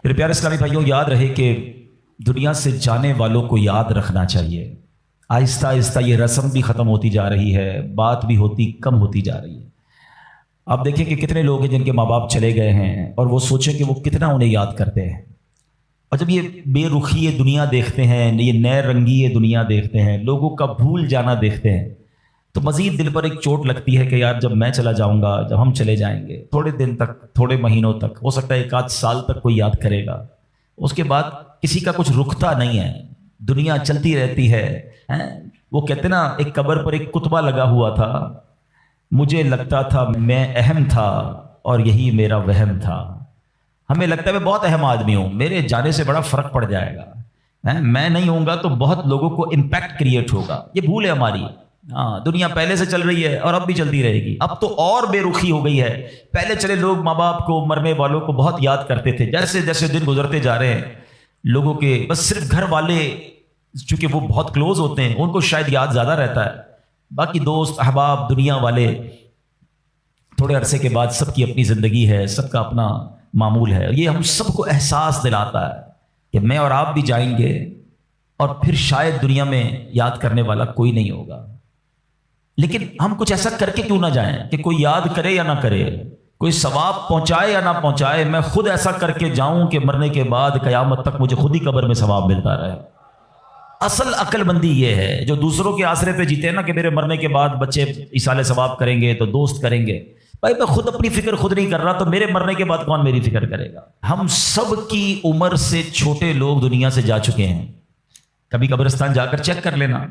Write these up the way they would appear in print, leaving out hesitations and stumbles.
میرے پیارے اسلامی بھائیوں، یاد رہے کہ دنیا سے جانے والوں کو یاد رکھنا چاہیے۔ آہستہ آہستہ یہ رسم بھی ختم ہوتی جا رہی ہے، بات بھی کم ہوتی جا رہی ہے۔ آپ دیکھیں کہ کتنے لوگ ہیں جن کے ماں باپ چلے گئے ہیں اور وہ سوچیں کہ وہ کتنا انہیں یاد کرتے ہیں، اور جب یہ بے رخی یہ دنیا دیکھتے ہیں، یہ نئے رنگی یہ دنیا دیکھتے ہیں، لوگوں کا بھول جانا دیکھتے ہیں، تو مزید دل پر ایک چوٹ لگتی ہے کہ یار جب میں چلا جاؤں گا، جب ہم چلے جائیں گے، تھوڑے دن تک، تھوڑے مہینوں تک، ہو سکتا ہے 1 آدھ سال تک کوئی یاد کرے گا، اس کے بعد کسی کا کچھ رکتا نہیں ہے، دنیا چلتی رہتی ہے۔ وہ کہتے نا، ایک قبر پر ایک کتبہ لگا ہوا تھا، مجھے لگتا تھا میں اہم تھا اور یہی میرا وہم تھا۔ ہمیں لگتا ہے میں بہت اہم آدمی ہوں، میرے جانے سے بڑا فرق پڑ جائے گا، میں نہیں ہوں گا تو بہت لوگوں کو امپیکٹ کریٹ ہوگا۔ یہ بھول ہے ہماری۔ دنیا پہلے سے چل رہی ہے اور اب بھی چلتی رہے گی۔ اب تو اور بے رخی ہو گئی ہے۔ پہلے چلے لوگ ماں باپ کو، مرنے والوں کو بہت یاد کرتے تھے، جیسے جیسے دن گزرتے جا رہے ہیں لوگوں کے بس صرف گھر والے چونکہ وہ بہت کلوز ہوتے ہیں ان کو شاید یاد زیادہ رہتا ہے، باقی دوست احباب دنیا والے تھوڑے عرصے کے بعد سب کی اپنی زندگی ہے، سب کا اپنا معمول ہے۔ یہ ہم سب کو احساس دلاتا ہے کہ میں اور آپ بھی جائیں گے اور پھر شاید دنیا میں یاد کرنے والا کوئی نہیں ہوگا۔ لیکن ہم کچھ ایسا کر کے کیوں نہ جائیں کہ کوئی یاد کرے یا نہ کرے، کوئی ثواب پہنچائے یا نہ پہنچائے، میں خود ایسا کر کے جاؤں کہ مرنے کے بعد قیامت تک مجھے خود ہی قبر میں ثواب ملتا رہے۔ اصل عقل مندی یہ ہے، جو دوسروں کے آسرے پہ جیتے ہیں نا کہ میرے مرنے کے بعد بچے ایصال ثواب کریں گے تو دوست کریں گے، بھائی میں خود اپنی فکر خود نہیں کر رہا تو میرے مرنے کے بعد کون میری فکر کرے گا؟ ہم سب کی عمر سے چھوٹے لوگ دنیا سے جا چکے ہیں۔ کبھی قبرستان جا کر چیک کر لینا،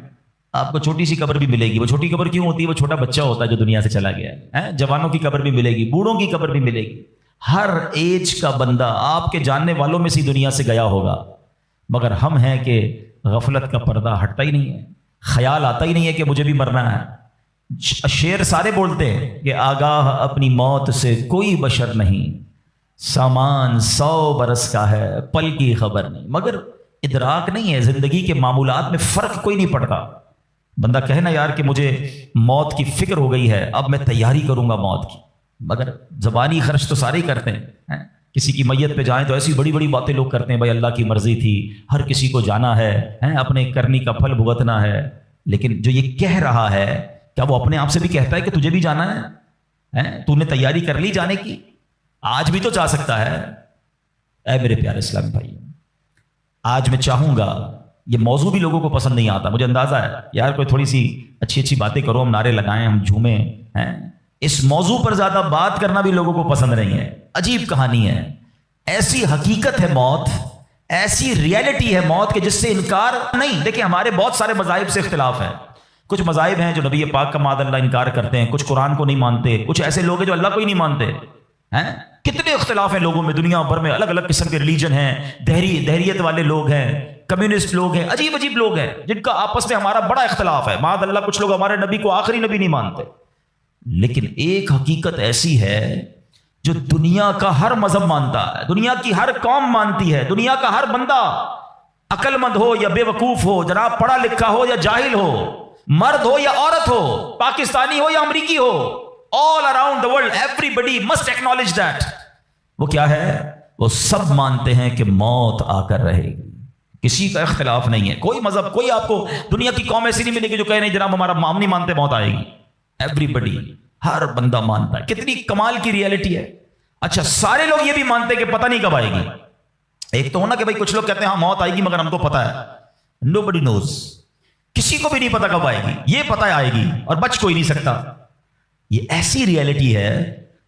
آپ کو چھوٹی سی قبر بھی ملے گی۔ وہ چھوٹی قبر کیوں ہوتی ہے؟ وہ چھوٹا بچہ ہوتا ہے جو دنیا سے چلا گیا ہے۔ جوانوں کی قبر بھی ملے گی، بوڑھوں کی قبر بھی ملے گی۔ ہر ایج کا بندہ آپ کے جاننے والوں میں سے دنیا سے گیا ہوگا، مگر ہم ہیں کہ غفلت کا پردہ ہٹتا ہی نہیں ہے، خیال آتا ہی نہیں ہے کہ مجھے بھی مرنا ہے۔ شعر سارے بولتے ہیں کہ آگاہ اپنی موت سے کوئی بشر نہیں، سامان 100 برس کا ہے پل کی خبر نہیں، مگر ادراک نہیں ہے، زندگی کے معمولات میں فرق کوئی نہیں پڑتا۔ بندہ کہے نا یار کہ مجھے موت کی فکر ہو گئی ہے، اب میں تیاری کروں گا موت کی، مگر زبانی خرچ تو سارے ہی کرتے ہیں۔ کسی کی میت پہ جائیں تو ایسی بڑی بڑی باتیں لوگ کرتے ہیں، بھائی اللہ کی مرضی تھی، ہر کسی کو جانا ہے، اپنے کرنی کا پھل بھگتنا ہے۔ لیکن جو یہ کہہ رہا ہے کیا وہ اپنے آپ سے بھی کہتا ہے کہ تجھے بھی جانا ہے؟ تو نے تیاری کر لی جانے کی؟ آج بھی تو جا سکتا ہے۔ اے میرے پیارے اسلامی بھائی، آج میں چاہوں گا، یہ موضوع بھی لوگوں کو پسند نہیں آتا، مجھے اندازہ ہے یار کوئی تھوڑی سی اچھی اچھی باتیں کرو، ہم نعرے لگائیں، ہم جھومیں، اس موضوع پر زیادہ بات کرنا بھی لوگوں کو پسند نہیں ہے۔ عجیب کہانی ہے، ایسی حقیقت ہے موت، ایسی ریئلٹی ہے موت کہ جس سے انکار نہیں۔ دیکھیں ہمارے بہت سارے مذاہب سے اختلاف ہے، کچھ مذاہب ہیں جو نبی پاک کا معاذ اللہ انکار کرتے ہیں، کچھ قرآن کو نہیں مانتے، کچھ ایسے لوگ ہیں جو اللہ کو ہی نہیں مانتے۔ کتنے اختلاف ہیں لوگوں میں، دنیا بھر میں الگ الگ قسم کے ریلیجن ہیں، دہریت والے لوگ ہیں، کمیونسٹ لوگ ہیں، عجیب عجیب لوگ ہیں جن کا آپس میں ہمارا بڑا اختلاف ہے۔ معاذ اللہ کچھ لوگ ہمارے نبی کو آخری نبی نہیں مانتے، لیکن ایک حقیقت ایسی ہے جو دنیا کا ہر مذہب مانتا ہے، دنیا کی ہر قوم مانتی ہے، دنیا کا ہر بندہ، عقل مند ہو یا بے وقوف ہو، جناب پڑھا لکھا ہو یا جاہل ہو، مرد ہو یا عورت ہو، پاکستانی ہو یا امریکی ہو، all around the world everybody must acknowledge that۔ وہ کیا ہے؟ وہ سب مانتے ہیں کہ موت آ کر رہے گی، کسی کا اختلاف نہیں ہے۔ کوئی مذہب، کوئی آپ کو دنیا کی قوم ایسی نہیں ملے گی جو کہے نہیں جناب ہمارا ہم نہیں مانتے موت آئے گی۔ ایوریبڈی، ہر بندہ مانتا ہے۔ کتنی کمال کی ریئلٹی ہے۔ اچھا سارے لوگ یہ بھی مانتے ہیں کہ پتہ نہیں کب آئے گی۔ ایک تو ہونا کہ بھائی کچھ لوگ کہتے ہیں ہاں موت آئے گی مگر ہم کو پتہ ہے، nobody knows، کسی کو بھی نہیں پتا کب آئے گی، یہ پتہ آئے گی اور بچ کوئی نہیں سکتا۔ یہ ایسی ریئلٹی ہے،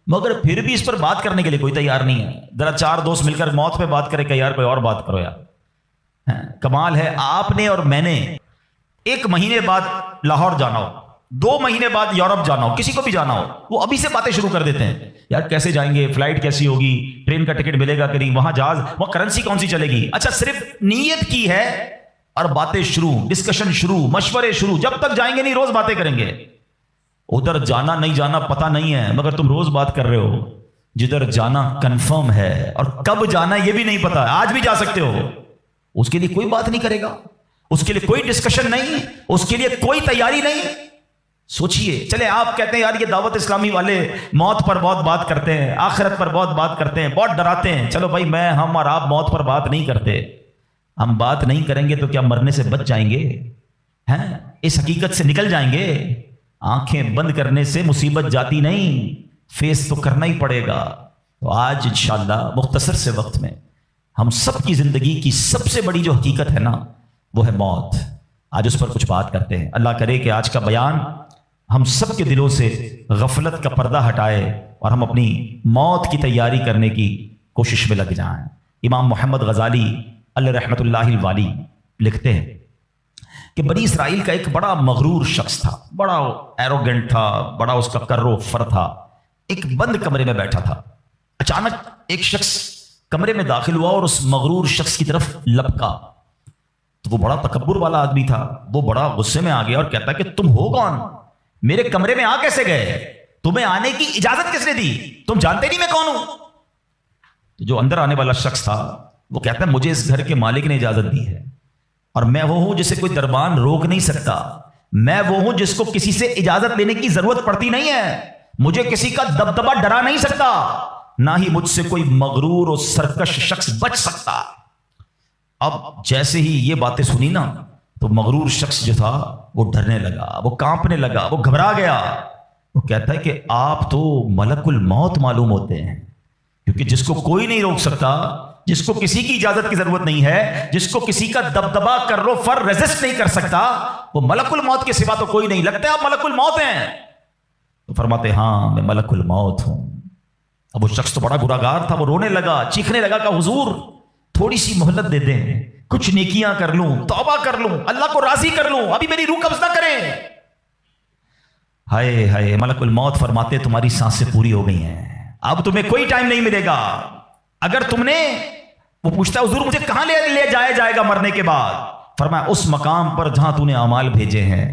مگر پھر بھی اس پر بات کرنے کے لیے کوئی تیار نہیں ہے۔ ذرا 4 دوست مل کر موت پہ بات کرے کہ یار کوئی اور بات کرو یار۔ کمال ہے، آپ نے اور میں نے 1 مہینے بعد لاہور جانا ہو، 2 مہینے بعد یورپ جانا ہو، کسی کو بھی جانا ہو، وہ ابھی سے باتیں شروع کر دیتے ہیں، یار کیسے جائیں گے، فلائٹ کیسی ہوگی، ٹرین کا ٹکٹ ملے گا کہ نہیں، وہاں جہاز، وہاں کرنسی کون سی چلے گی۔ اچھا صرف نیت کی ہے اور باتیں شروع، ڈسکشن شروع، مشورے شروع، جب تک جائیں گے نہیں روز باتیں کریں گے۔ ادھر جانا نہیں جانا پتہ نہیں ہے مگر تم روز بات کر رہے ہو، جدھر جانا کنفرم ہے اور کب جانا یہ بھی نہیں پتا، آج بھی جا سکتے ہو، اس کے لیے کوئی بات نہیں کرے گا، اس کے لیے کوئی ڈسکشن نہیں، اس کے لیے کوئی تیاری نہیں، سوچئے. چلے آپ کہتے ہیں یار یہ دعوت اسلامی والے موت پر بہت بات کرتے ہیں, آخرت پر بہت بات کرتے ہیں, بہت ڈراتے ہیں. چلو بھائی ہم اور آپ موت پر بات نہیں کرتے. ہم بات نہیں کریں گے تو کیا مرنے سے بچ جائیں گے؟ ہیں اس حقیقت سے نکل جائیں گے؟ آنکھیں بند کرنے سے مصیبت جاتی نہیں, فیس تو کرنا ہی پڑے گا. تو آج انشاءاللہ مختصر سے وقت میں ہم سب کی زندگی کی سب سے بڑی جو حقیقت ہے نا وہ ہے موت. آج اس پر کچھ بات کرتے ہیں. اللہ کرے کہ آج کا بیان ہم سب کے دلوں سے غفلت کا پردہ ہٹائے اور ہم اپنی موت کی تیاری کرنے کی کوشش میں لگ جائیں. امام محمد غزالی علیہ رحمۃ اللہ الوالی لکھتے ہیں کہ بنی اسرائیل کا ایک بڑا مغرور شخص تھا, بڑا ایروگنٹ تھا, بڑا اس کا کر و فر تھا. ایک بند کمرے میں بیٹھا تھا. اچانک ایک شخص کمرے میں داخل ہوا اور اس مغرور شخص کی طرف لپکا. تو وہ بڑا تکبر والا آدمی تھا, وہ بڑا غصے میں آ گیا اور کہتا کہ تم ہو کون؟ میرے کمرے میں آ کیسے گئے؟ تمہیں آنے کی اجازت کس نے دی؟ تم جانتے نہیں میں کون ہوں؟ تو جو اندر آنے والا شخص تھا وہ کہتا ہے مجھے اس گھر کے مالک نے اجازت دی ہے, اور میں وہ ہوں جسے کوئی دربان روک نہیں سکتا. میں وہ ہوں جس کو کسی سے اجازت لینے کی ضرورت پڑتی نہیں ہے. مجھے کسی کا دبدبا ڈرا نہیں سکتا, نہ ہی مجھ سے کوئی مغرور اور سرکش شخص بچ سکتا. اب جیسے ہی یہ باتیں سنی نا تو مغرور شخص جو تھا وہ ڈرنے لگا, وہ کانپنے لگا, وہ گھبرا گیا. وہ کہتا ہے کہ آپ تو ملک الموت معلوم ہوتے ہیں, کیونکہ جس کو کوئی نہیں روک سکتا, جس کو کسی کی اجازت کی ضرورت نہیں ہے, جس کو کسی کا دبدبا کر رو فر ریزسٹ نہیں کر سکتا, وہ ملک الموت کے سوا تو کوئی نہیں. لگتا ہے آپ ملک الموت ہیں؟ تو فرماتے ہاں میں ملک الموت ہوں. اب وہ شخص تو بڑا گناہگار تھا, وہ رونے لگا, چیخنے لگا کہ حضور تھوڑی سی مہلت دے دیں, کچھ نیکیاں کر لوں, توبہ کر لوں, اللہ کو راضی کر لوں, ابھی میری روح قبض نہ کریں. ہائے ہائے, ملک الموت فرماتے تمہاری سانسیں پوری ہو گئی ہیں, اب تمہیں کوئی ٹائم نہیں ملے گا. اگر تم نے, وہ پوچھتا ہے حضور مجھے کہاں لے جایا جائے گا مرنے کے بعد؟ فرمایا اس مقام پر جہاں تو نے اعمال بھیجے ہیں,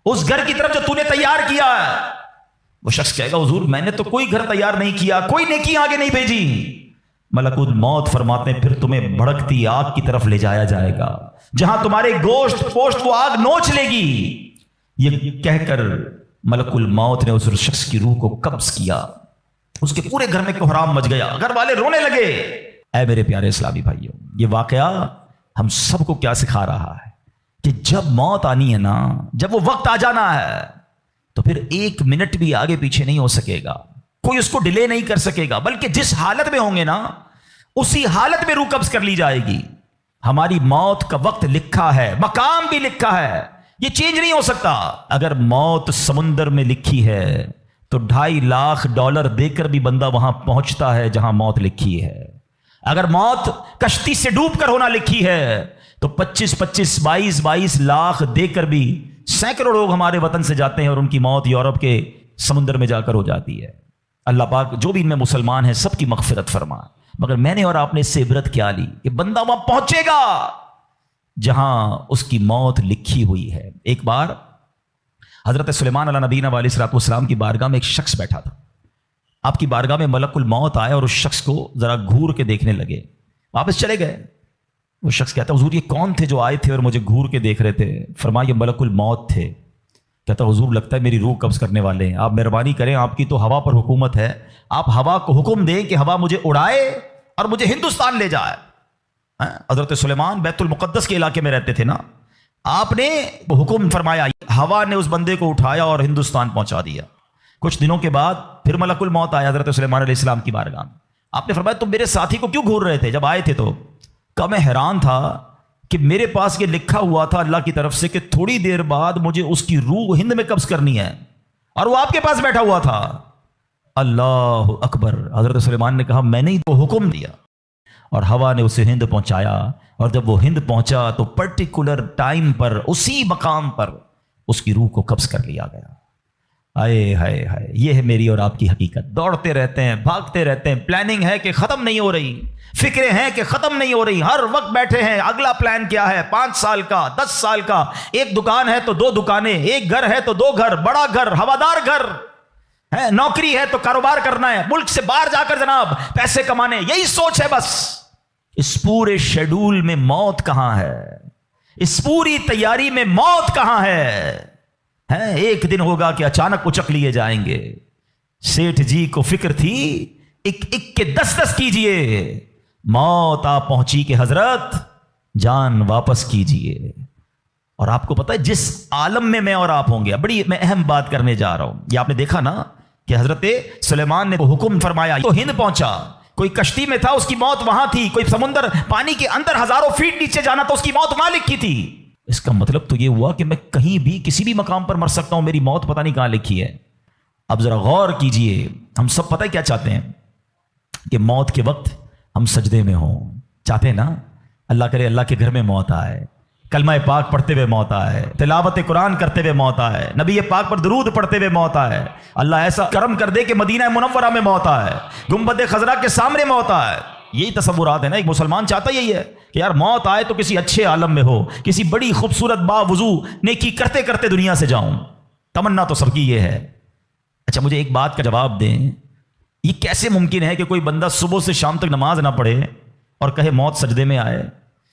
اس گھر کی طرف جو تو نے تیار کیا ہے. وہ شخص کہے گا حضور میں نے تو کوئی گھر تیار نہیں کیا, کوئی نیکی آگے نہیں بھیجی. ملک الموت فرماتے ہیں پھر تمہیں بھڑکتی آگ کی طرف لے جایا جائے گا, جہاں تمہارے گوشت پوشت وہ آگ نوچ لے گی. یہ کہہ کر ملک الموت نے اس شخص کی روح کو قبض کیا. اس کے پورے گھر میں کوہرام مچ گیا, گھر والے رونے لگے. اے میرے پیارے اسلامی بھائیوں, یہ واقعہ ہم سب کو کیا سکھا رہا ہے کہ جب موت آنی ہے نا, جب وہ وقت آ جانا ہے تو پھر ایک منٹ بھی آگے پیچھے نہیں ہو سکے گا, کوئی اس کو ڈیلے نہیں کر سکے گا, بلکہ جس حالت میں ہوں گے نا اسی حالت میں روح قبض کر لی جائے گی. ہماری موت کا وقت لکھا ہے, مقام بھی لکھا ہے, یہ چینج نہیں ہو سکتا. اگر موت سمندر میں لکھی ہے تو $2.5 دے کر بھی بندہ وہاں پہنچتا ہے جہاں موت لکھی ہے. اگر موت کشتی سے ڈوب کر ہونا لکھی ہے تو 22 لاکھ دے کر بھی سینکڑوں لوگ ہمارے وطن سے جاتے ہیں اور ان کی موت یورپ کے سمندر میں جا کر ہو جاتی ہے. اللہ پاک جو بھی ان میں مسلمان ہیں سب کی مغفرت فرما. مگر میں نے اور آپ نے اس سے عبرت کیا لی کہ بندہ وہاں پہنچے گا جہاں اس کی موت لکھی ہوئی ہے. ایک بار حضرت سلیمان علیہ نبینا علیہ الصلوۃ والسلام کی بارگاہ میں ایک شخص بیٹھا تھا. آپ کی بارگاہ میں ملک الموت آئے اور اس شخص کو ذرا گھور کے دیکھنے لگے, واپس چلے گئے. وہ شخص کہتا حضور یہ کون تھے جو آئے تھے اور مجھے گھور کے دیکھ رہے تھے؟ فرمایا یہ ملک الموت تھے. کہتا حضور لگتا ہے میری روح قبض کرنے والے ہیں, آپ مہربانی کریں, آپ کی تو ہوا پر حکومت ہے, آپ ہوا کو حکم دیں کہ ہوا مجھے اڑائے اور مجھے ہندوستان لے جائے. حضرت سلیمان بیت المقدس کے علاقے میں رہتے تھے نا, آپ نے حکم فرمایا, ہوا نے اس بندے کو اٹھایا اور ہندوستان پہنچا دیا. کچھ دنوں کے بعد پھر ملک الموت آیا حضرت سلیمان علیہ السلام کی بارگاہ میں. آپ نے فرمایا تم میرے ساتھی کو کیوں گھور رہے تھے جب آئے تھے؟ تو کہا میں حیران تھا کہ میرے پاس یہ لکھا ہوا تھا اللہ کی طرف سے کہ تھوڑی دیر بعد مجھے اس کی روح ہند میں قبض کرنی ہے, اور وہ آپ کے پاس بیٹھا ہوا تھا. اللہ اکبر. حضرت سلیمان نے کہا میں نے تو حکم دیا اور ہوا نے اسے ہند پہنچایا, اور جب وہ ہند پہنچا تو پرٹیکولر ٹائم پر اسی مقام پر اس کی روح کو قبض کر لیا گیا. ہائے ہائے ہائے, یہ ہے میری اور آپ کی حقیقت. دوڑتے رہتے ہیں, بھاگتے رہتے ہیں, پلاننگ ہے کہ ختم نہیں ہو رہی, فکریں ہیں کہ ختم نہیں ہو رہی, ہر وقت بیٹھے ہیں اگلا پلان کیا ہے, 5 سال کا, 10 سال کا. ایک دکان ہے تو 2 دکانیں, ایک گھر ہے تو 2 گھر, بڑا گھر, ہوادار گھر ہے, نوکری ہے تو کاروبار کرنا ہے, ملک سے باہر جا کر جناب پیسے کمانے, یہی سوچ ہے بس. اس پورے شیڈول میں موت کہاں ہے؟ اس پوری تیاری میں موت کہاں ہے؟ ہیں ایک دن ہوگا کہ اچانک اچک لیے جائیں گے. سیٹھ جی کو فکر تھی ایک ایک کے 10 کیجئے, موت آ پہنچی کہ حضرت جان واپس کیجئے. اور آپ کو پتا ہے جس عالم میں میں اور آپ ہوں گے, بڑی میں اہم بات کرنے جا رہا ہوں. یہ آپ نے دیکھا نا کہ حضرت سلیمان نے حکم فرمایا تو ہند پہنچا, کوئی کشتی میں تھا اس کی موت وہاں تھی, کوئی سمندر پانی کے اندر ہزاروں فیٹ نیچے جانا تو اس کی موت وہاں لکھی تھی. اس کا مطلب تو یہ ہوا کہ میں کہیں بھی کسی بھی مقام پر مر سکتا ہوں, میری موت پتہ نہیں کہاں لکھی ہے. اب ذرا غور کیجئے, ہم سب پتہ ہے کیا چاہتے ہیں کہ موت کے وقت ہم سجدے میں ہوں. چاہتے ہیں نا, اللہ کرے اللہ کے گھر میں موت آئے, کلمہ پاک پڑھتے ہوئے موت آئے, تلاوت قرآن کرتے ہوئے موت آئے, نبی پاک پر درود پڑھتے ہوئے موت آئے, اللہ ایسا کرم کر دے کہ مدینہ منورہ میں موت آئے, گنبد خضرا کے سامنے موت آئے. یہی تصورات ہیں نا, ایک مسلمان چاہتا یہی ہے کہ یار موت آئے تو کسی اچھے عالم میں ہو, کسی بڑی خوبصورت باوضو نیکی کرتے کرتے دنیا سے جاؤں. تمنا تو سب کی یہ ہے. اچھا مجھے ایک بات کا جواب دیں, یہ کیسے ممکن ہے کہ کوئی بندہ صبح سے شام تک نماز نہ پڑھے اور کہے موت سجدے میں آئے,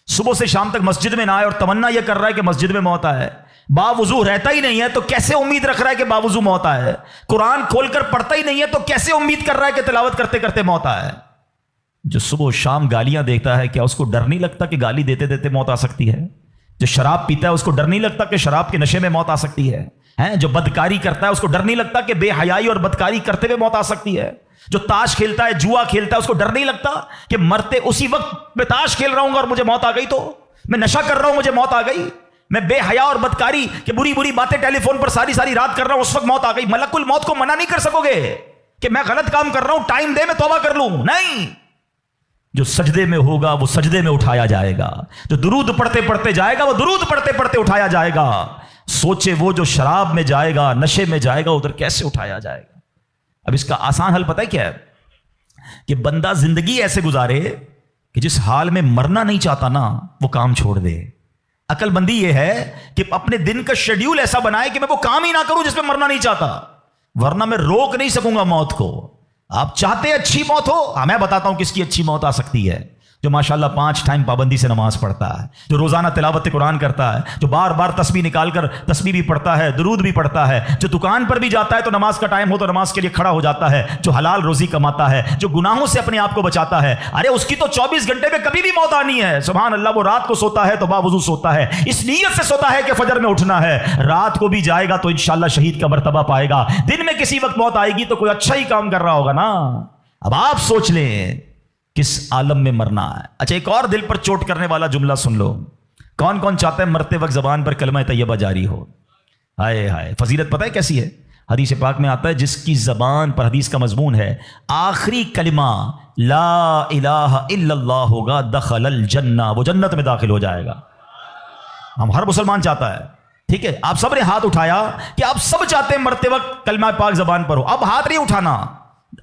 صبح سے شام تک مسجد میں نہ آئے اور تمنا یہ کر رہا ہے کہ مسجد میں موت آئے, باوضو رہتا ہی نہیں ہے تو کیسے امید رکھ رہا ہے کہ باوضو موت آئے, قرآن کھول کر پڑھتا ہی نہیں ہے تو کیسے امید کر رہا ہے کہ تلاوت کرتے کرتے موت آئے. جو صبح و شام گالیاں دیکھتا ہے کیا اس کو ڈر نہیں لگتا کہ گالی دیتے دیتے موت آ سکتی ہے؟ جو شراب پیتا ہے اس کو ڈر نہیں لگتا کہ شراب کے نشے میں موت آ سکتی ہے؟ جو بدکاری کرتا ہے اس کو ڈر نہیں لگتا کہ بے حیائی اور بدکاری کرتے ہوئے موت آ سکتی ہے؟ جو تاش کھیلتا ہے, جوا کھیلتا ہے, اس کو ڈر نہیں لگتا کہ مرتے اسی وقت میں تاش کھیل رہا ہوں اور مجھے موت آ گئی, تو میں نشہ کر رہا ہوں مجھے موت آ گئی, میں بے حیا اور بدکاری کہ بری بری باتیں ٹیلی فون پر ساری ساری رات کر رہا ہوں اس وقت موت آ گئی. ملک الموت کو منع نہیں کر سکو گے کہ میں غلط کام کر رہا ہوں, ٹائم دے میں توبہ کر لوں. نہیں, جو سجدے میں ہوگا وہ سجدے میں اٹھایا جائے گا, جو درود پڑھتے پڑھتے جائے گا وہ درود پڑھتے پڑھتے اٹھایا جائے گا. سوچے وہ جو شراب میں جائے گا, نشے میں جائے گا, ادھر کیسے اٹھایا جائے گا. اب اس کا آسان حل پتہ ہے کیا ہے, کہ بندہ زندگی ایسے گزارے کہ جس حال میں مرنا نہیں چاہتا نا وہ کام چھوڑ دے. عقل مندی یہ ہے کہ اپنے دن کا شیڈیول ایسا بنائے کہ میں وہ کام ہی نہ کروں جس میں مرنا نہیں چاہتا, ورنہ میں روک نہیں سکوں گا موت کو. آپ چاہتے اچھی موت ہو, میں بتاتا ہوں کس کی اچھی موت آ سکتی ہے. جو ماشاءاللہ 5 ٹائم پابندی سے نماز پڑھتا ہے, جو روزانہ تلاوت قرآن کرتا ہے, جو بار بار تسبیح نکال کر تسبیح بھی پڑھتا ہے, درود بھی پڑھتا ہے, جو دکان پر بھی جاتا ہے تو نماز کا ٹائم ہو تو نماز کے لیے کھڑا ہو جاتا ہے, جو حلال روزی کماتا ہے, جو گناہوں سے اپنے آپ کو بچاتا ہے. ارے اس کی تو 24 گھنٹے میں کبھی بھی موت آنی ہے. سبحان اللہ, وہ رات کو سوتا ہے تو باوضو سوتا ہے, اس نیت سے سوتا ہے کہ فجر میں اٹھنا ہے. رات کو بھی جائے گا تو انشاءاللہ شہید کا مرتبہ پائے گا. دن میں کسی وقت موت آئے گی تو کوئی اچھا ہی کام کر رہا ہوگا نا. اب آپ سوچ لیں کس عالم میں مرنا ہے. اچھا ایک اور دل پر چوٹ کرنے والا جملہ سن لو. کون کون چاہتا ہے مرتے وقت زبان پر کلمہ طیبہ جاری ہو؟ ہائے ہائے, فضیلت پتہ ہے کیسی ہے؟ حدیث پاک میں آتا ہے جس کی زبان پر, حدیث کا مضمون ہے, آخری کلمہ لا الہ الا اللہ ہوگا, دخل الجنہ, وہ جنت میں داخل ہو جائے گا. ہم ہر مسلمان چاہتا ہے. ٹھیک ہے, آپ سب نے ہاتھ اٹھایا کہ آپ سب چاہتے ہیں مرتے وقت کلمہ پاک زبان پر ہو. اب ہاتھ نہیں اٹھانا,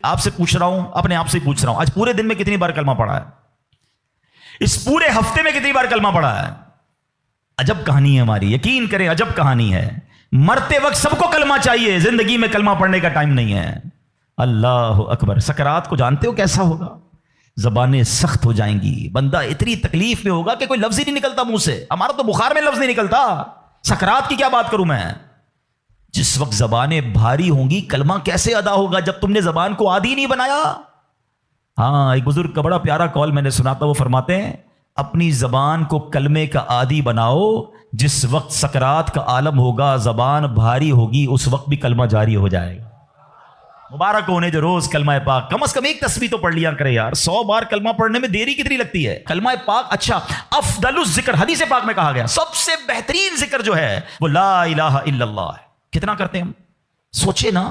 آپ سے پوچھ رہا ہوں, اپنے آپ سے پوچھ رہا ہوں, آج پورے دن میں کتنی بار کلمہ پڑھا ہے؟ اس پورے ہفتے میں کتنی بار کلمہ پڑھا ہے؟ عجب کہانی ہے ہماری, یقین کریں عجب کہانی ہے. مرتے وقت سب کو کلمہ چاہیے, زندگی میں کلمہ پڑھنے کا ٹائم نہیں ہے. اللہ اکبر. سکرات کو جانتے ہو کیسا ہوگا؟ زبانیں سخت ہو جائیں گی, بندہ اتنی تکلیف میں ہوگا کہ کوئی لفظ ہی نہیں نکلتا منہ سے. ہمارا تو بخار میں لفظ نہیں نکلتا, سکرات کی کیا بات کروں میں. جس وقت زبانیں بھاری ہوں گی کلمہ کیسے ادا ہوگا جب تم نے زبان کو عادی نہیں بنایا. ہاں, ایک بزرگ کا بڑا پیارا کال میں نے سنا تھا, وہ فرماتے ہیں اپنی زبان کو کلمے کا عادی بناؤ, جس وقت سکرات کا عالم ہوگا زبان بھاری ہوگی اس وقت بھی کلمہ جاری ہو جائے گا. مبارک ہونے جو روز کلمہ پاک کم از کم ایک تسبیح تو پڑھ لیا کرے یار. 100 بار کلمہ پڑھنے میں دیری کتنی لگتی ہے. کلمہ پاک اچھا افضل الذکر, حدیث پاک میں کہا گیا سب سے بہترین ذکر جو ہے وہ لا الہ الا اللہ ہے. کتنا کرتے ہیں ہم؟ سوچے نا,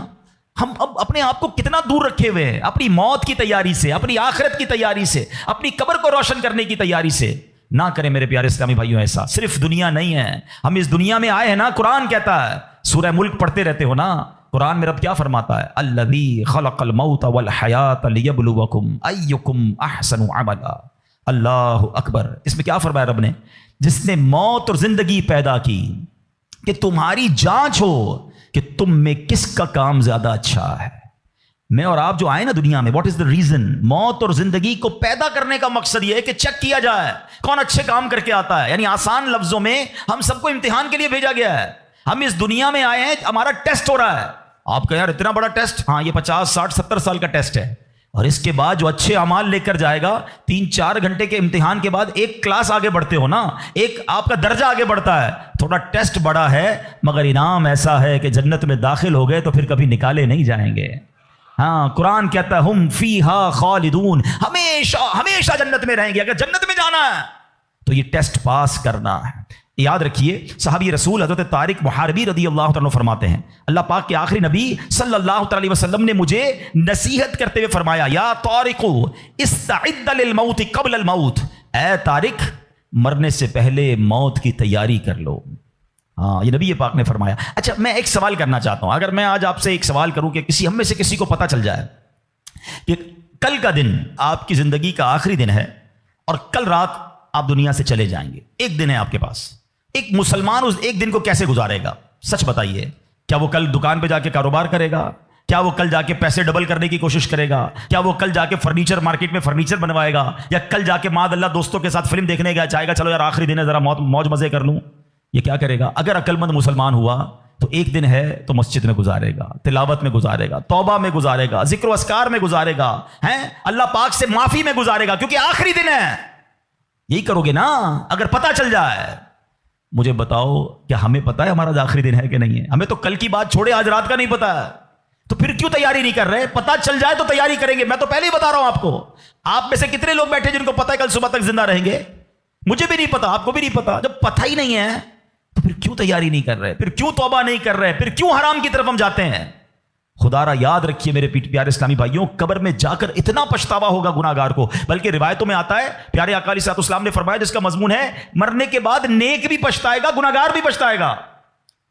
ہم اب اپنے آپ کو کتنا دور رکھے ہوئے ہیں اپنی موت کی تیاری سے, اپنی آخرت کی تیاری سے, اپنی قبر کو روشن کرنے کی تیاری سے. نہ کریں میرے پیارے اسلامی بھائیوں ایسا. صرف دنیا نہیں ہے, ہم اس دنیا میں آئے ہیں نا. قرآن کہتا ہے, سورہ ملک پڑھتے رہتے ہو نا, قرآن میں رب کیا فرماتا ہے, الذی خلق الموت والحیات لیبلوکم ایکم احسن عملا. اللہ اکبر. اس میں کیا فرمایا رب نے, جس نے موت اور زندگی پیدا کی کہ تمہاری جانچ ہو کہ تم میں کس کا کام زیادہ اچھا ہے. میں اور آپ جو آئے نا دنیا میں, واٹ از دا ریزن, موت اور زندگی کو پیدا کرنے کا مقصد یہ ہے کہ چیک کیا جائے کون اچھے کام کر کے آتا ہے. یعنی آسان لفظوں میں ہم سب کو امتحان کے لیے بھیجا گیا ہے. ہم اس دنیا میں آئے ہیں, ہمارا ٹیسٹ ہو رہا ہے. آپ کہیں یار اتنا بڑا ٹیسٹ؟ ہاں, یہ 50 60 70 سال کا ٹیسٹ ہے. اور اس کے بعد جو اچھے اعمال لے کر جائے گا, 3-4 گھنٹے کے امتحان کے بعد ایک کلاس آگے بڑھتے ہو نا, ایک آپ کا درجہ آگے بڑھتا ہے. تھوڑا ٹیسٹ بڑا ہے مگر انعام ایسا ہے کہ جنت میں داخل ہو گئے تو پھر کبھی نکالے نہیں جائیں گے. ہاں, قرآن کہتا ہے ہم فیہا خالدون, ہمیشہ ہمیشہ جنت میں رہیں گے. اگر جنت میں جانا ہے تو یہ ٹیسٹ پاس کرنا ہے. یاد رکھیے, صحابی رسول حضرت طارق محاربی رضی اللہ تعالیٰ فرماتے ہیں, اللہ پاک کے آخری نبی صلی اللہ علیہ وسلم نے مجھے نصیحت کرتے ہوئے فرمایا, یا طارق استعد للموت قبل الموت, اے طارق مرنے سے پہلے موت کی تیاری کر لو. ہاں, یہ نبی پاک نے فرمایا. اچھا, میں ایک سوال کرنا چاہتا ہوں. اگر میں آج آپ سے ایک سوال کروں کہ ہم میں سے کسی کو پتہ چل جائے کہ کل کا دن آپ کی زندگی کا آخری دن ہے اور کل رات آپ دنیا سے چلے جائیں گے, ایک دن ہے آپ کے پاس, ایک مسلمان اس ایک دن کو کیسے گزارے گا؟ سچ بتائیے. کیا وہ کل دکان پہ جا کے کاروبار کرے گا؟ کیا وہ کل جا کے پیسے ڈبل کرنے کی کوشش کرے گا؟ کیا وہ کل جا کے فرنیچر مارکیٹ میں فرنیچر بنوائے گا؟ یا کل جا کے معاذ اللہ دوستوں کے ساتھ فلم دیکھنے گیا چاہے گا چلو یار آخری دن ہے ذرا موج مزے کر لوں؟ یہ کیا کرے گا؟ اگر عقل مند مسلمان ہوا تو ایک دن ہے تو مسجد میں گزارے گا, تلاوت میں گزارے گا, توبہ میں گزارے گا, ذکر و اذکار میں گزارے گا, ہیں اللہ پاک سے معافی میں گزارے گا, کیونکہ آخری دن ہے. یہی کرو گے نا اگر پتہ چل جائے. مجھے بتاؤ کیا ہمیں پتا ہے ہمارا آخری دن ہے کہ نہیں ہے؟ ہمیں تو کل کی بات چھوڑے آج رات کا نہیں پتا ہے, تو پھر کیوں تیاری نہیں کر رہے؟ پتہ چل جائے تو تیاری کریں گے. میں تو پہلے ہی بتا رہا ہوں آپ کو. آپ میں سے کتنے لوگ بیٹھے جن کو پتا ہے کل صبح تک زندہ رہیں گے؟ مجھے بھی نہیں پتا, آپ کو بھی نہیں پتا. جب پتہ ہی نہیں ہے تو پھر کیوں تیاری نہیں کر رہے؟ پھر کیوں توبہ نہیں کر رہے؟ پھر کیوں حرام کی طرف ہم جاتے ہیں؟ خدا را یاد رکھیے میرے پیارے اسلامی بھائیوں, قبر میں جا کر اتنا پچھتاوا ہوگا گناہگار کو. بلکہ روایتوں میں آتا ہے, پیارے آقا علیہ الصلوۃ والسلام نے فرمایا جس کا مضمون ہے مرنے کے بعد نیک بھی پچھتائے گا, گناہگار بھی پچھتائے گا.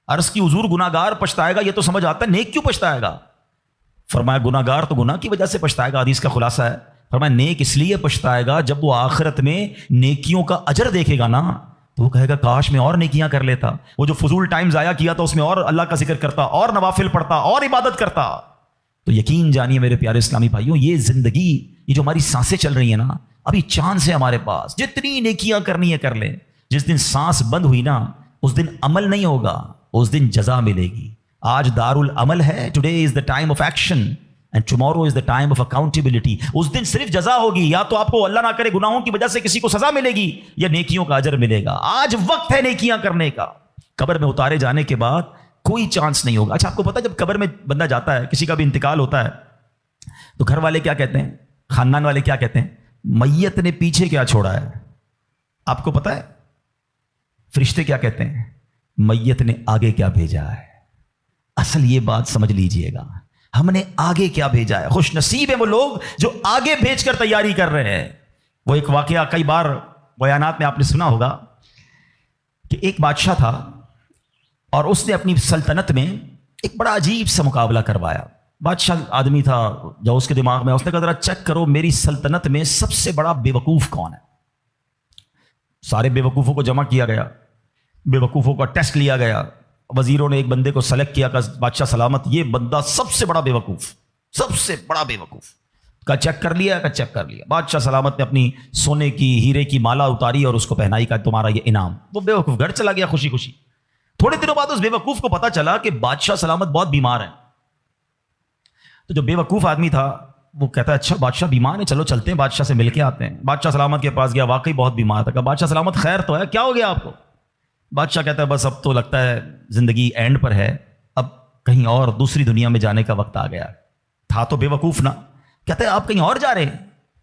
عرض کی حضور گناہگار پچھتائے گا, یہ تو سمجھ آتا ہے, نیک کیوں پچھتائے گا؟ فرمایا گناہگار تو گناہ کی وجہ سے پچھتائے گا, حدیث کا خلاصہ ہے. فرمایا نیک اس لیے پچھتائے گا جب وہ آخرت میں نیکیوں کا اجر دیکھے گا نا تو وہ کہے گا کاش میں اور نیکیاں کر لیتا. وہ جو فضول ٹائم ضائع کیا تھا اس میں اور اللہ کا ذکر کرتا, اور نوافل پڑھتا, اور عبادت کرتا. تو یقین جانیے میرے پیارے اسلامی بھائیوں, یہ زندگی, یہ جو ہماری سانسیں چل رہی ہیں نا, ابھی چانس ہے ہمارے پاس, جتنی نیکیاں کرنی ہے کر لیں. جس دن سانس بند ہوئی نا اس دن عمل نہیں ہوگا, اس دن جزا ملے گی. آج دار العمل ہے, today is the time of action and tomorrow is the time of accountability. اس دن صرف جزا ہوگی, یا تو آپ کو اللہ نہ کرے گناہوں کی وجہ سے کسی کو سزا ملے گی یا نیکیوں کا اجر ملے گا. آج وقت ہے نیکیاں کرنے کا. قبر میں اتارے جانے کے بعد کوئی چانس نہیں ہوگا. اچھا, آپ کو پتا جب قبر میں بندہ جاتا ہے, کسی کا بھی انتقال ہوتا ہے, تو گھر والے کیا کہتے ہیں, خاندان والے کیا کہتے ہیں؟ میت نے پیچھے کیا چھوڑا ہے؟ آپ کو پتا ہے فرشتے کیا کہتے ہیں؟ میت نے آگے کیا بھیجا ہے. اصل یہ بات سمجھ لیجئے گا, ہم نے آگے کیا بھیجا ہے. خوش نصیب ہیں وہ لوگ جو آگے بھیج کر تیاری کر رہے ہیں. وہ ایک واقعہ کئی بار بیانات میں آپ نے سنا ہوگا کہ ایک بادشاہ تھا اور اس نے اپنی سلطنت میں ایک بڑا عجیب سا مقابلہ کروایا. بادشاہ آدمی تھا, جو اس کے دماغ میں, اس نے کہا ذرا چیک کرو میری سلطنت میں سب سے بڑا بے وقوف کون ہے. سارے بے وقوفوں کو جمع کیا گیا, بے وقوفوں کا ٹیسٹ لیا گیا. وزیروں نے ایک بندے کو سلیکٹ کیا, کہ بادشاہ سلامت یہ بندہ سب سے بڑا بے وقوف, سب سے بڑا بے وقوف کا چیک کر لیا, کا چیک کر لیا. بادشاہ سلامت نے اپنی سونے کی ہیرے کی مالا اتاری اور اس کو پہنائی, کا تمہارا یہ انعام. وہ بے وقوف گھر چلا گیا خوشی خوشی. تھوڑے دنوں بعد اس بے وقوف کو پتا چلا کہ بادشاہ سلامت بہت بیمار ہے. تو جو بے وقوف آدمی تھا وہ کہتا ہے اچھا بادشاہ بیمار ہے, چلو چلتے ہیں بادشاہ سے مل کے آتے ہیں. بادشاہ سلامت کے پاس گیا, واقعی بہت بیمار تھا. کہا بادشاہ سلامت خیر تو ہے, کیا ہو گیا آپ کو؟ بادشاہ کہتا ہے بس اب تو لگتا ہے زندگی اینڈ پر ہے, اب کہیں اور دوسری دنیا میں جانے کا وقت آ گیا. تھا تو بے وقوف نا. کہتا ہے آپ کہیں اور جا رہے ہیں؟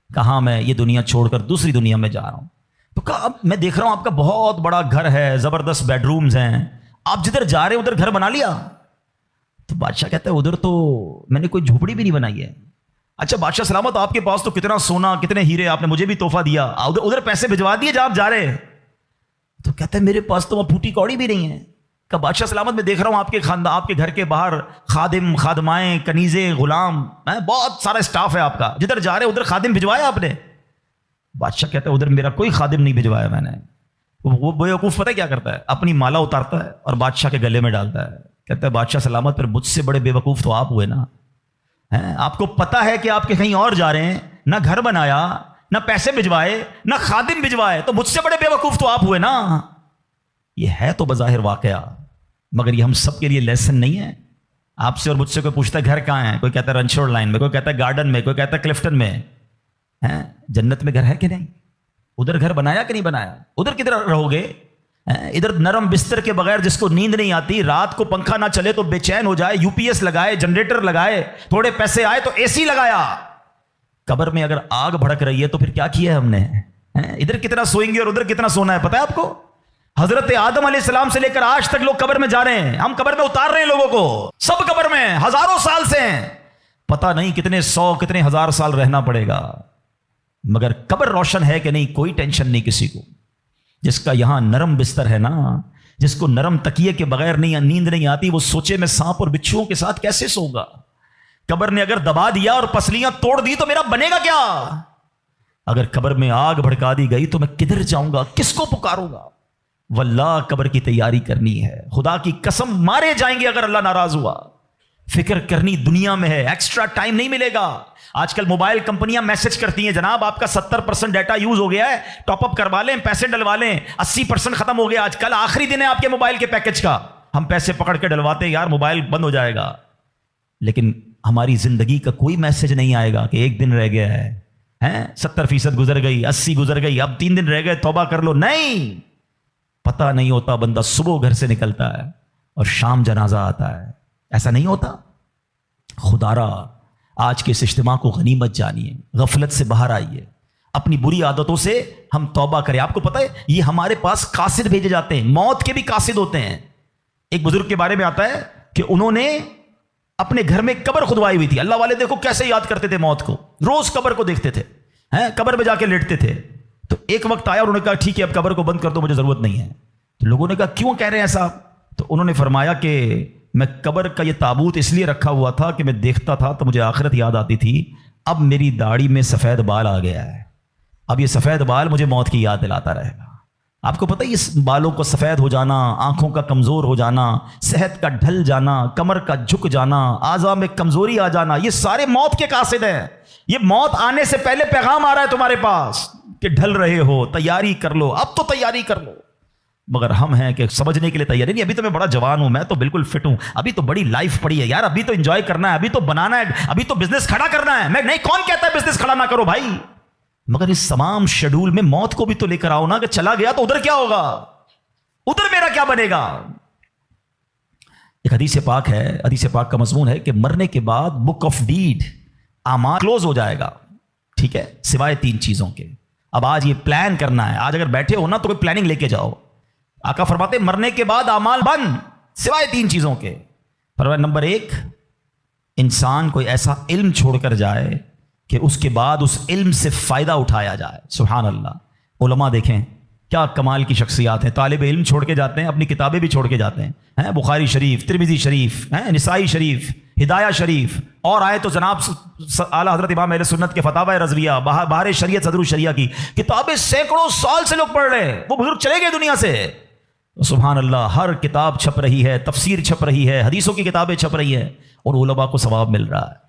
کہاں میں یہ دنیا چھوڑ کر دوسری دنیا میں جا رہا ہوں. تو کہا اب میں دیکھ رہا ہوں آپ کا بہت بڑا گھر ہے, زبردست بیڈ رومز ہیں, آپ جدھر جا رہے ہیں ادھر گھر بنا لیا؟ تو بادشاہ کہتا ہے ادھر تو میں نے کوئی جھوپڑی بھی نہیں بنائی ہے. اچھا بادشاہ سلامت آپ کے پاس تو کتنا سونا, کتنے ہیرے, آپ نے مجھے بھی تحفہ دیا, ادھر پیسے بھجوا دیے جہاں آپ جا رہے ہیں. تو کہتا ہے میرے پاس تو وہ پھوٹی کوڑی بھی نہیں ہے. کہ بادشاہ سلامت میں دیکھ رہا ہوں آپ کے خاندان, آپ کے گھر کے باہر خادم, خادمائیں, کنیزیں, غلام, بہت سارا اسٹاف ہے آپ کا, جدھر جا رہے ادھر خادم بھجوایا آپ نے؟ بادشاہ کہتا ہے ادھر میرا کوئی خادم نہیں بھجوایا میں نے. وہ بیوقوف پتہ کیا کرتا ہے, اپنی مالا اتارتا ہے اور بادشاہ کے گلے میں ڈالتا ہے. کہتا ہے بادشاہ سلامت پر مجھ سے بڑے بے وقوف تو آپ ہوئے نا. آپ کو پتا ہے کہ آپ کے کہیں اور جا رہے ہیں, نہ گھر بنایا, نہ پیسے بھجوائے, نہ خادم بھجوائے, تو مجھ سے بڑے بے وقوف تو آپ ہوئے نا. یہ ہے تو بظاہر واقعہ, مگر یہ ہم سب کے لیے لیسن نہیں ہے. آپ سے اور مجھ سے کوئی پوچھتا ہے گھر کہاں ہے, کوئی کہتا ہے رنچوڑ لائن میں, کوئی کہتا ہے گارڈن میں, کوئی کہتا ہے کلفٹن میں. جنت میں گھر ہے کہ نہیں؟ ادھر گھر بنایا کہ نہیں بنایا؟ ادھر کدھر رہو گے؟ ادھر نرم بستر کے بغیر جس کو نیند نہیں آتی, رات کو پنکھا نہ چلے تو بے چین ہو جائے, UPS لگائے, جنریٹر لگائے, تھوڑے پیسے آئے تو AC لگایا. قبر میں اگر آگ بھڑک رہی ہے تو پھر کیا کیا ہے ہم نے؟ ادھر کتنا سوئیں گے اور ادھر کتنا سونا ہے پتہ ہے آپ کو؟ حضرت آدم علیہ السلام سے لے کر آج تک لوگ قبر میں جا رہے ہیں, ہم قبر میں اتار رہے ہیں لوگوں کو, سب قبر میں ہزاروں سال سے ہیں, پتہ نہیں کتنے 100 کتنے 1000 سال رہنا پڑے گا. مگر قبر روشن ہے کہ نہیں, کوئی ٹینشن نہیں کسی کو. جس کا یہاں نرم بستر ہے نا, جس کو نرم تکیے کے بغیر نیند نہیں آتی, وہ سوچے میں سانپ اور بچھوؤں کے ساتھ کیسے سو گا. قبر نے اگر دبا دیا اور پسلیاں توڑ دی تو میرا بنے گا کیا؟ اگر قبر میں آگ بھڑکا دی گئی تو میں کدھر جاؤں گا, کس کو پکاروں گا؟ واللہ قبر کی تیاری کرنی ہے, خدا کی قسم مارے جائیں گے اگر اللہ ناراض ہوا. فکر کرنی دنیا میں ہے, ایکسٹرا ٹائم نہیں ملے گا. آج کل موبائل کمپنیاں میسج کرتی ہیں جناب آپ کا 70% ڈیٹا یوز ہو گیا ہے, ٹاپ اپ کروا لیں, پیسے ڈلوا لیں, 80% ختم ہو گیا, آج کل آخری دن ہے آپ کے موبائل کے پیکج کا. ہم پیسے پکڑ کے ڈلواتے ہیں, یار موبائل بند ہو جائے گا. لیکن ہماری زندگی کا کوئی میسج نہیں آئے گا کہ ایک دن رہ گیا ہے, 70% گزر گئی, 80 گزر گئی, اب 3 دن رہ گئے, توبہ کر لو. نہیں, پتہ نہیں ہوتا. بندہ صبح گھر سے نکلتا ہے اور شام جنازہ آتا ہے, ایسا نہیں ہوتا. خدارا آج کے اس اجتماع کو غنیمت جانیے, غفلت سے باہر آئیے, اپنی بری عادتوں سے ہم توبہ کریں. آپ کو پتہ ہے یہ ہمارے پاس قاصد بھیجے جاتے ہیں, موت کے بھی قاصد ہوتے ہیں. ایک بزرگ کے بارے میں آتا ہے کہ انہوں نے اپنے گھر میں قبر کھدوائی ہوئی تھی. اللہ والے دیکھو کیسے یاد کرتے تھے موت کو, روز قبر کو دیکھتے تھے, قبر میں جا کے لیٹتے تھے. تو ایک وقت آیا اور انہوں نے کہا ٹھیک ہے اب قبر کو بند کر دو, مجھے ضرورت نہیں ہے. تو لوگوں نے کہا کیوں کہہ رہے ہیں ایسا؟ تو انہوں نے فرمایا کہ میں قبر کا یہ تابوت اس لیے رکھا ہوا تھا کہ میں دیکھتا تھا تو مجھے آخرت یاد آتی تھی. اب میری داڑھی میں سفید بال آ گیا ہے, اب یہ سفید بال مجھے موت کی یاد دلاتا رہے گا. آپ کو پتہ ہے اس بالوں کو سفید ہو جانا, آنکھوں کا کمزور ہو جانا, صحت کا ڈھل جانا, کمر کا جھک جانا, اعضاء میں کمزوری آ جانا, یہ سارے موت کے قاصد ہیں. یہ موت آنے سے پہلے پیغام آ رہا ہے تمہارے پاس کہ ڈھل رہے ہو, تیاری کر لو, اب تو تیاری کر لو. مگر ہم ہیں کہ سمجھنے کے لیے تیاری نہیں. ابھی تو میں بڑا جوان ہوں, میں تو بالکل فٹ ہوں, ابھی تو بڑی لائف پڑی ہے یار, ابھی تو انجوائے کرنا ہے, ابھی تو بنانا ہے, ابھی تو بزنس کھڑا کرنا ہے. میں نہیں, کون کہتا ہے بزنس کھڑا نہ کرو بھائی, مگر اس تمام شیڈول میں موت کو بھی تو لے کر آؤ نا, کہ چلا گیا تو ادھر کیا ہوگا, ادھر میرا کیا بنے گا. ایک حدیث پاک ہے, حدیث پاک کا مضمون ہے کہ مرنے کے بعد بک آف ڈیڈ, اعمال کلوز ہو جائے گا, ٹھیک ہے, سوائے 3 چیزوں کے. اب آج یہ پلان کرنا ہے, آج اگر بیٹھے ہو نا تو کوئی پلاننگ لے کے جاؤ. آقا فرماتے مرنے کے بعد اعمال بند سوائے 3 چیزوں کے. فرمایا نمبر 1, انسان کوئی ایسا علم چھوڑ کر جائے کہ اس کے بعد اس علم سے فائدہ اٹھایا جائے. سبحان اللہ, علماء دیکھیں کیا کمال کی شخصیات ہیں, طالب علم چھوڑ کے جاتے ہیں, اپنی کتابیں بھی چھوڑ کے جاتے ہیں, بخاری شریف, ترمذی شریف, نسائی شریف, ہدایہ شریف, اور آئے تو جناب اعلیٰ حضرت امام اہل سنت کے فتاوی رضویہ, بہار شریعت صدر الشریعہ کی کتابیں سینکڑوں سال سے لوگ پڑھ رہے ہیں. وہ بزرگ چلے گئے دنیا سے. سبحان اللہ, ہر کتاب چھپ رہی ہے, تفسیر چھپ رہی ہے, حدیثوں کی کتابیں چھپ رہی ہیں, اور علماء کو ثواب مل رہا ہے.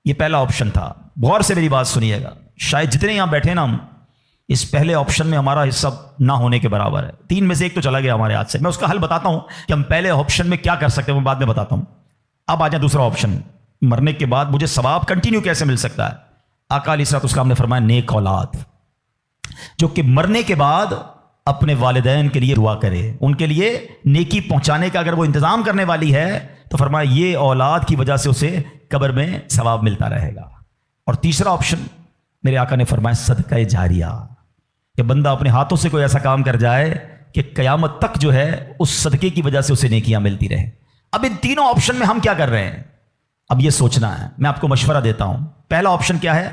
یہ پہلا آپشن تھا. غور سے میری بات سنیے گا, شاید جتنے یہاں بیٹھے نا ہم, اس پہلے آپشن میں ہمارا حصہ نہ ہونے کے برابر ہے. 3 میں سے 1 تو چلا گیا ہمارے ہاتھ سے. میں اس کا حل بتاتا ہوں کہ ہم پہلے آپشن میں کیا کر سکتے ہیں, وہ بعد میں بتاتا ہوں. اب آ جائیں دوسرا آپشن, مرنے کے بعد مجھے ثواب کنٹینیو کیسے مل سکتا ہے. آقا علیہ الصلوۃ والسلام نے فرمایا نیک اولاد, جو کہ مرنے کے بعد اپنے والدین کے لیے دعا کرے, ان کے لیے نیکی پہنچانے کا اگر وہ انتظام کرنے والی ہے تو فرمایا یہ اولاد کی وجہ سے اسے قبر میں ثواب ملتا رہے گا. اور تیسرا آپشن میرے آقا نے فرمایا صدقہ جاریہ, کہ بندہ اپنے ہاتھوں سے کوئی ایسا کام کر جائے کہ قیامت تک جو ہے اس صدقے کی وجہ سے اسے نیکیاں ملتی رہیں. اب ان تینوں آپشن میں ہم کیا کر رہے ہیں, اب یہ سوچنا ہے. میں آپ کو مشورہ دیتا ہوں. پہلا آپشن کیا ہے,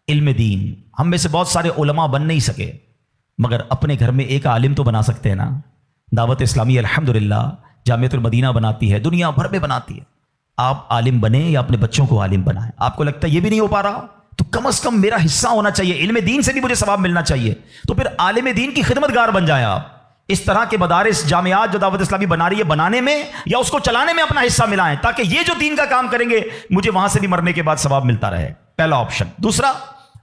علم دین. ہم میں سے بہت سارے علماء بن نہیں سکے, مگر اپنے گھر میں ایک عالم تو بنا سکتے ہیں نا. دعوت اسلامی الحمدللہ جامعۃ المدینہ بناتی ہے, دنیا بھر میں بناتی ہے. آپ عالم بنیں یا اپنے بچوں کو عالم بنائیں. آپ کو لگتا ہے یہ بھی نہیں ہو پا رہا, تو کم از کم میرا حصہ ہونا چاہیے, علم دین سے بھی مجھے ثواب ملنا چاہیے. تو پھر عالم دین کی خدمت گار بن جائیں آپ. اس طرح کے مدارس, جامعات جو دعوت اسلامی بنا رہی ہے, بنانے میں یا اس کو چلانے میں اپنا حصہ ملائیں, تاکہ یہ جو دین کا کام کریں گے مجھے وہاں سے بھی مرنے کے بعد ثواب ملتا رہے. پہلا آپشن. دوسرا,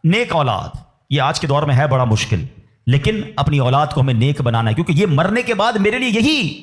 نیک اولاد. یہ آج کے دور میں ہے بڑا مشکل, لیکن اپنی اولاد کو ہمیں نیک بنانا ہے, کیونکہ یہ مرنے کے بعد میرے لیے یہی